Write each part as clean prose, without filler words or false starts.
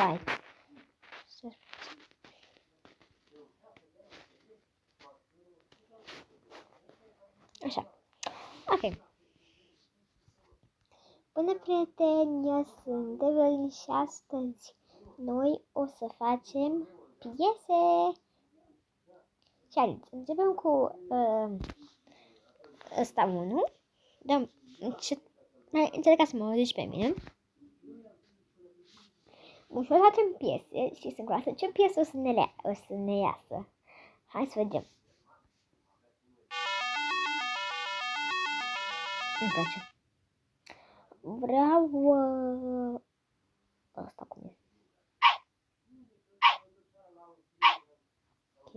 Vai. Așa. Ok. Bună, prieteni, eu sunt Evelyn și astăzi noi o să facem piese. Și aici începem cu ăsta 1. Încercați să mă auziți pe mine. Bun, și o să facem piese și sunt curioasă ce piesă o să ne iasă. Hai să vedem. Îmi place. Vreau asta cum e. Ok.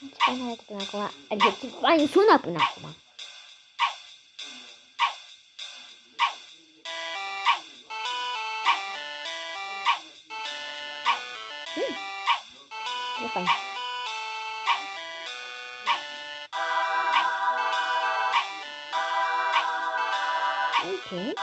Ce fain arată până acum? Adică ce fain sună până acum. Ce fain. Ok. Ok.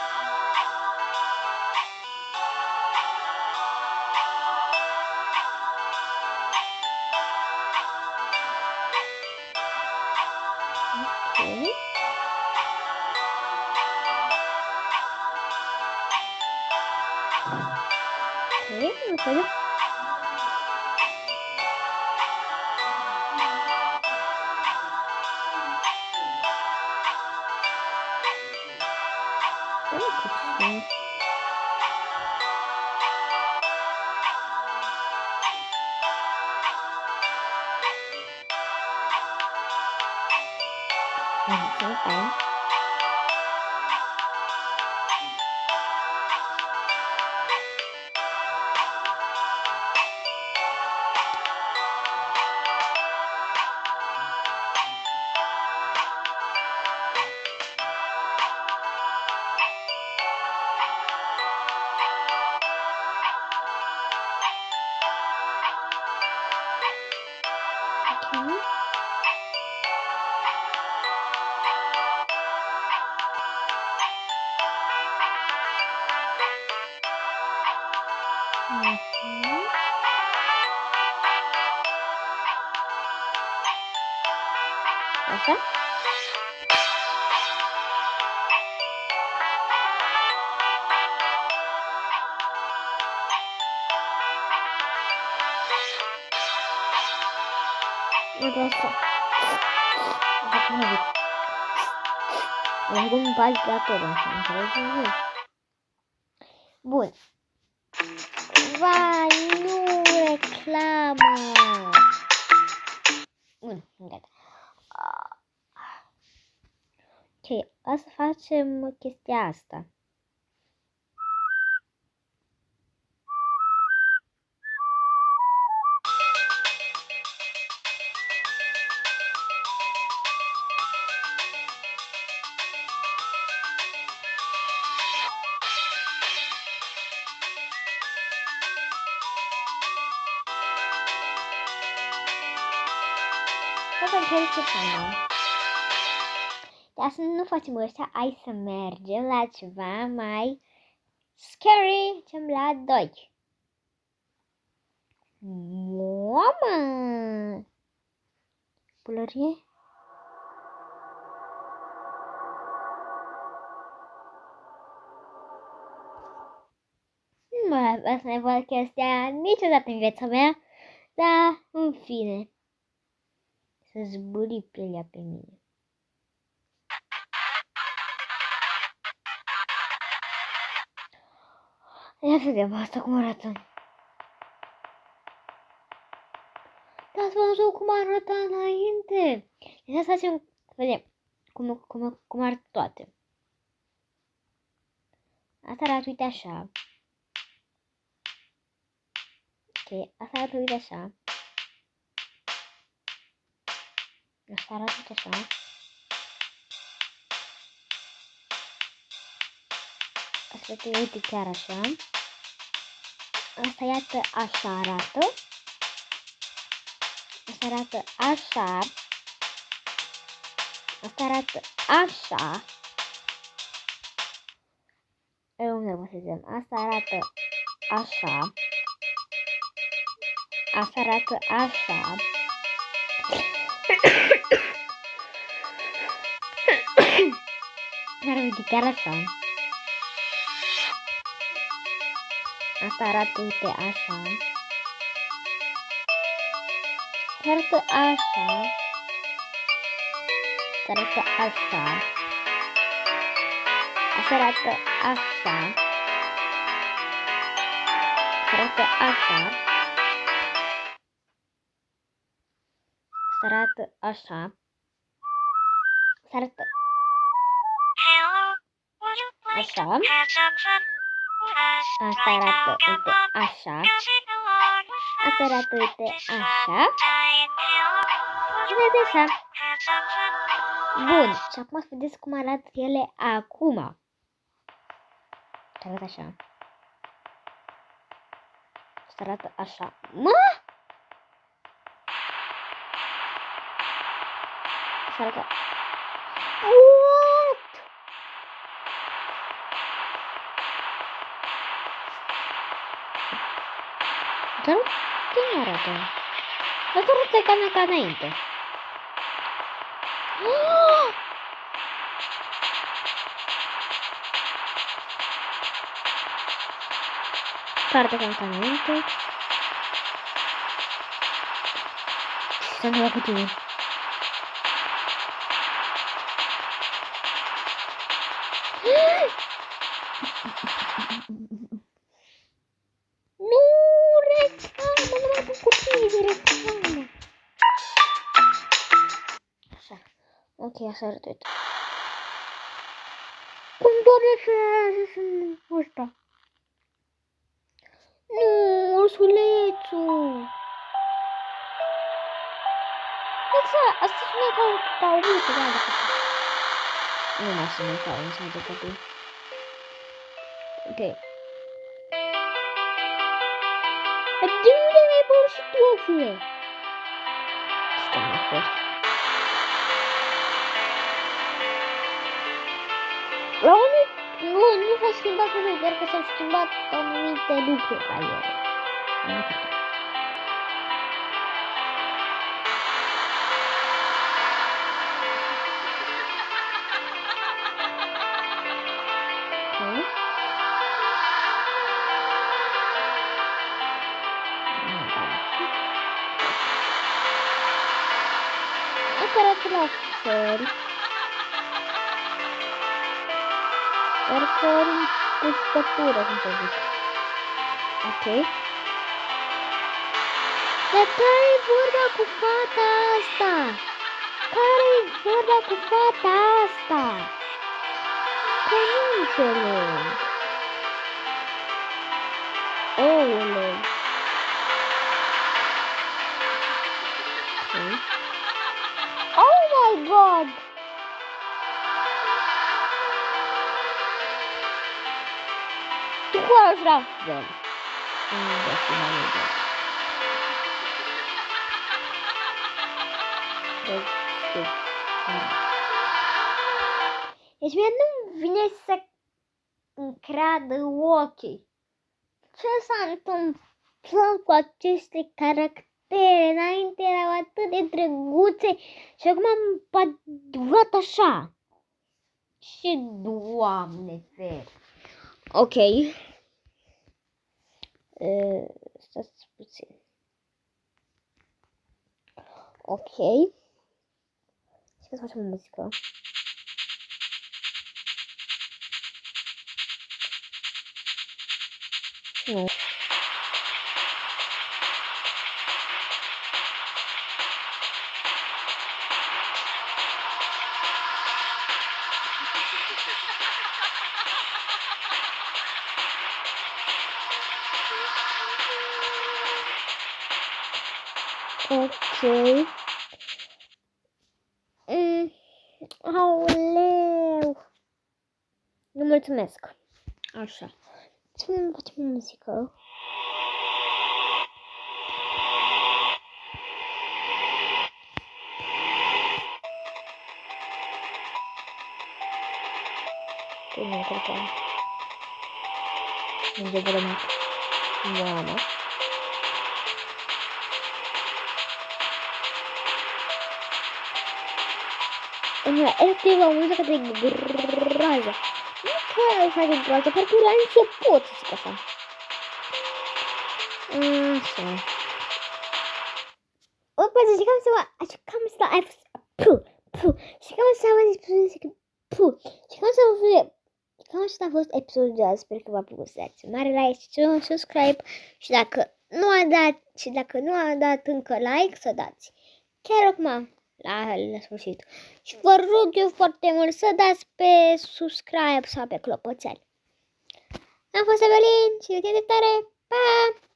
Fine. Așa? Uite așa. Am un pas la tot, înțelegi? Bun. Vai, nu reclamă! Bun, gata. Ok, o să facem chestia asta. Ce faină. Dar să nu facem ăștia, hai să mergem la ceva mai scary, cem la 2. Mamă! Pulărie? Nu mai vreau să ne văd chestia niciodată în viața mea, dar în fine. Să zburi pielea pe mine. Ia să vedem asta cum arată. Da, ați văzut cum arăta înainte. Ia să facem, vedem cum arată toate. Asta arată uite așa. Ok, asta arată uite așa. Asta arată uite așa. Asta uite chiar așa. Asta iată așa arată. Asta arată așa. Asta arată așa. Eu nu să zicem. Asta arată așa. Asta arată așa. Dar uite, chiar așa. Asta arată, uite, așa. Asta arată așa. Asta arată așa. Asta arată așa. Asta arată așa. Asta arată așa. Asta arată așa. Asta arată, uite, așa. Asta arată, uite, așa. Și uite așa. Bun. Și acum să vedeți cum arată ele acum. Arată așa. Asta arată așa. Mă! Asta arată... What? Dar cum arată? Dar arată ca înainte. Arată ca înainte. Ce s-a întâmplat cu tine? Nu, reclamă, numai cu copii de reclamă. Așa. Ok, așa arată. Cum doare să ăsta? Nu, ursulețul. Asta sună ca o mică, da, de copii. Nu mai sună ca o mică de copii. Ok. De unde mi-ai băut și tu, ofule? Stai mai fost. La unul nu s-a schimbat nimic, doar că s-au schimbat anumite lucruri la ele. Arată la fel. Doar că ori cu scătură, cum să zic. Ok. Dar care-i vorba cu fata asta? Care-i vorba cu fata asta? Că nu înțeleg. Oule. Ok. Oh my god! Tu cu la fel. Deci mie nu vine să-mi creadă ochii. Ce s-a întâmplat cu aceste caractere? Înainte erau atât de drăguțe și acum am padurat așa. Și Doamne feri. Ok. Stați puțin. Ok. Și să facem o muzică. Nu. Ok. Aoleu. Nu mulțumesc. Așa. Să facem o muzică. Și nu cred că unde vrem moana. Efectiv, am văzut că de groază. Nu chiar așa de groază, parcă la început, să zic așa. Așa. O, poate și cam să mă... Și cam să mă despre... Și cam să vă... Cam așa a fost episodul de azi. Sper că v-a plăcut. Să dați un mare like și un subscribe. Și dacă nu a dat încă like, să dați. Chiar acum, la sfârșit. Și vă rog eu foarte mult să dați pe subscribe sau pe clopoțel. Am fost Evelin și de tare. Pa!